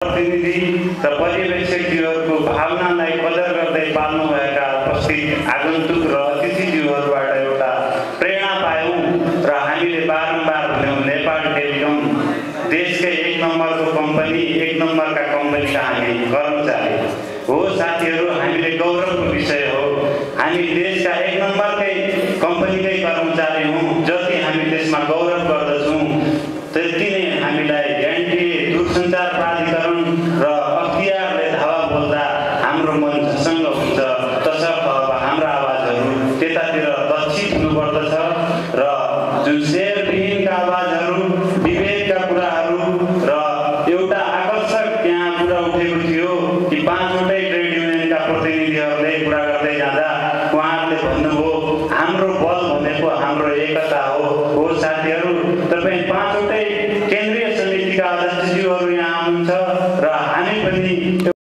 प्रतिनिधि र पर्यवेक्षकज्यूहरूको भावनालाई कदर गर्दै पाल्नुभएका उपस्थित आगन्तुक र अतिथिज्यूहरूबाट एउटा प्रेरणा पायौँ र हामीले बारम्बार भन्यौँ नेपाल टेलिकम देशकै एक नम्बरको कम्पनी, एक नम्बरका कम्पनीका हामी कर्मचारी हो। साथीहरू, हामीले गौरवको विषय हो। हामी देशका एक नम्बरकै कम्पनीकै कर्मचारी हौँ। जति हामी त्यसमा गौरव गर्दछौँ त्यति नै हामीलाई एनटिए, दूरसञ्चार प्राधिकरण र अख्तियारले धावा बोल्दा हाम्रो मन झसङ्ग हुन्छ। तसर्थ अब हाम्रा आवाजहरू त्यतातिर लक्षित हुनुपर्दछ र जुन शेरविहीनका आवाजहरू, विवेकका कुराहरू र एउटा आकर्षक त्यहाँ कुरा उठेको थियो कि 5वटै ट्रेड युनियनका प्रतिनिधिहरूले कुरा गर्दै जाँदा उहाँहरूले भन्नुभयो हाम्रो बल भनेको हाम्रो एकता हो। हो साथीहरू, तपाईँ 5वटै केन्द्रीय समितिका अध्यक्षज्यूहरू यहाँ हुनुहुन्छ र हामी पनि